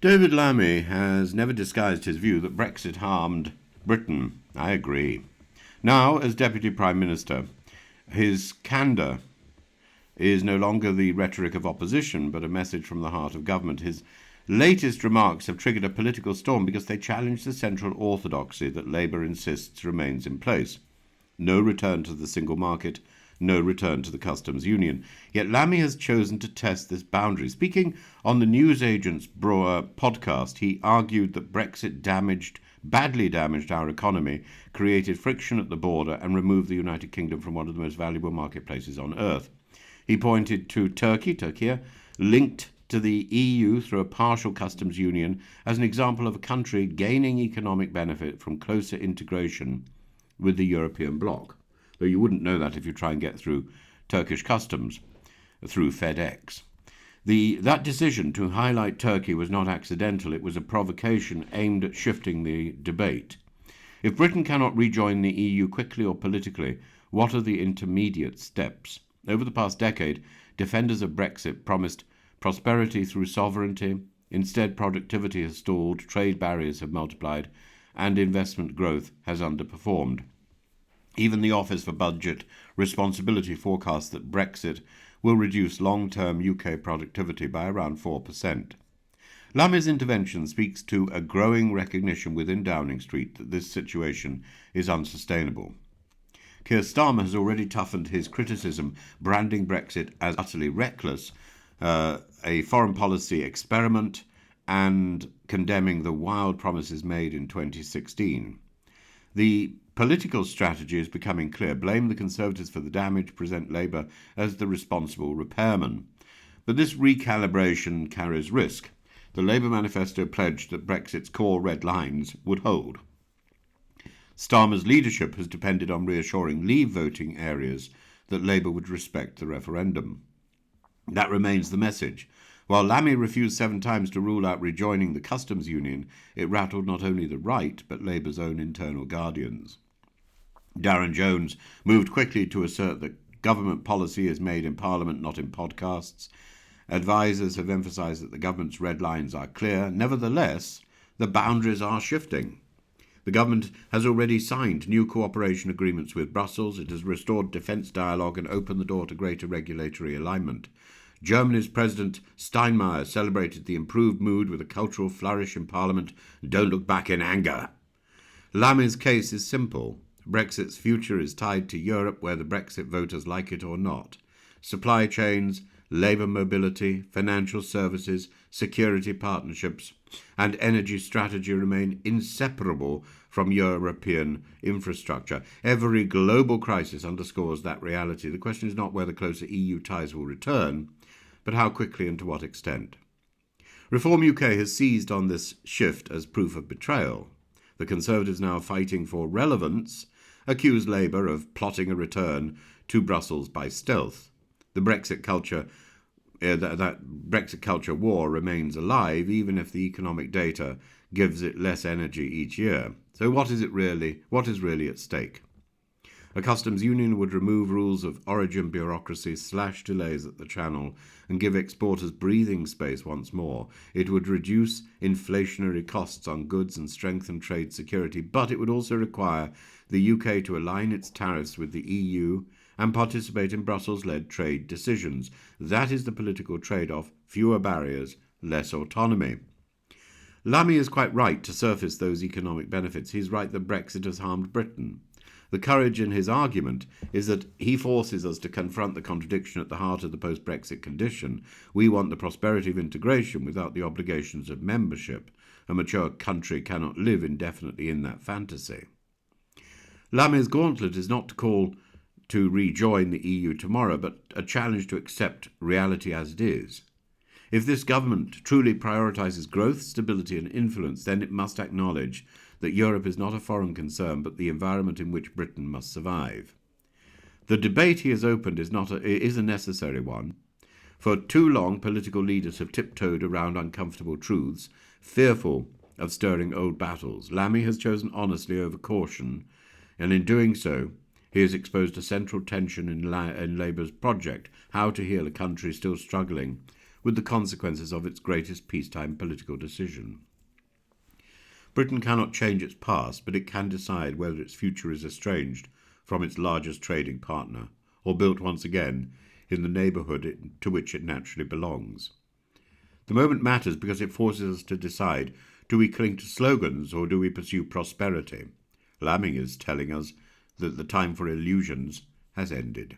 David Lammy has never disguised his view that Brexit harmed Britain. I agree. Now, as Deputy Prime Minister, his candour is no longer the rhetoric of opposition, but a message from the heart of government. His latest remarks have triggered a political storm because they challenge the central orthodoxy that Labour insists remains in place. No return to the single market, no return to the customs union. Yet Lammy has chosen to test this boundary. Speaking on the newsagent's Broer podcast, he argued that Brexit badly damaged our economy, created friction at the border, and removed the United Kingdom from one of the most valuable marketplaces on earth. He pointed to Turkey, linked to the EU through a partial customs union, as an example of a country gaining economic benefit from closer integration with the European bloc. Though you wouldn't know that if you try and get through Turkish customs through FedEx. That decision to highlight Turkey was not accidental. It was a provocation aimed at shifting the debate. If Britain cannot rejoin the EU quickly or politically, what are the intermediate steps? Over the past decade, defenders of Brexit promised prosperity through sovereignty. Instead, productivity has stalled, trade barriers have multiplied, and investment growth has underperformed. Even the Office for Budget Responsibility forecasts that Brexit will reduce long-term UK productivity by around 4%. Lammy's intervention speaks to a growing recognition within Downing Street that this situation is unsustainable. Keir Starmer has already toughened his criticism, branding Brexit as utterly reckless, a foreign policy experiment, and condemning the wild promises made in 2016. The political strategy is becoming clear. Blame the Conservatives for the damage, present Labour as the responsible repairman. But this recalibration carries risk. The Labour manifesto pledged that Brexit's core red lines would hold. Starmer's leadership has depended on reassuring Leave voting areas that Labour would respect the referendum. That remains the message. While Lammy refused 7 times to rule out rejoining the customs union, it rattled not only the right, but Labour's own internal guardians. Darren Jones moved quickly to assert that government policy is made in Parliament, not in podcasts. Advisers have emphasised that the government's red lines are clear. Nevertheless, the boundaries are shifting. The government has already signed new cooperation agreements with Brussels. It has restored defence dialogue and opened the door to greater regulatory alignment. Germany's President Steinmeier celebrated the improved mood with a cultural flourish in Parliament. Don't look back in anger. Lammy's case is simple. Brexit's future is tied to Europe, whether Brexit voters like it or not. Supply chains, labour mobility, financial services, security partnerships, and energy strategy remain inseparable from European infrastructure. Every global crisis underscores that reality. The question is not whether closer EU ties will return, but how quickly and to what extent. Reform UK has seized on this shift as proof of betrayal. The Conservatives, now fighting for relevance, accuse Labour of plotting a return to Brussels by stealth. The Brexit culture, that Brexit culture war remains alive, even if the economic data gives it less energy each year. So what is really at stake? A customs union would remove rules of origin bureaucracy, slash delays at the channel, and give exporters breathing space once more. It would reduce inflationary costs on goods and strengthen trade security, but it would also require the UK to align its tariffs with the EU and participate in Brussels-led trade decisions. That is the political trade-off: fewer barriers, less autonomy. Lammy is quite right to surface those economic benefits. He's right that Brexit has harmed Britain. The courage in his argument is that he forces us to confront the contradiction at the heart of the post-Brexit condition. We want the prosperity of integration without the obligations of membership. A mature country cannot live indefinitely in that fantasy. Lammy's gauntlet is not to call to rejoin the EU tomorrow, but a challenge to accept reality as it is. If this government truly prioritises growth, stability and influence, then it must acknowledge that Europe is not a foreign concern, but the environment in which Britain must survive. The debate he has opened is a necessary one. For too long, political leaders have tiptoed around uncomfortable truths, fearful of stirring old battles. Lammy has chosen honesty over caution, and in doing so, he has exposed a central tension in Labour's project: how to heal a country still struggling with the consequences of its greatest peacetime political decision. Britain cannot change its past, but it can decide whether its future is estranged from its largest trading partner, or built once again in the neighbourhood to which it naturally belongs. The moment matters because it forces us to decide, do we cling to slogans or do we pursue prosperity? Lammy is telling us that the time for illusions has ended.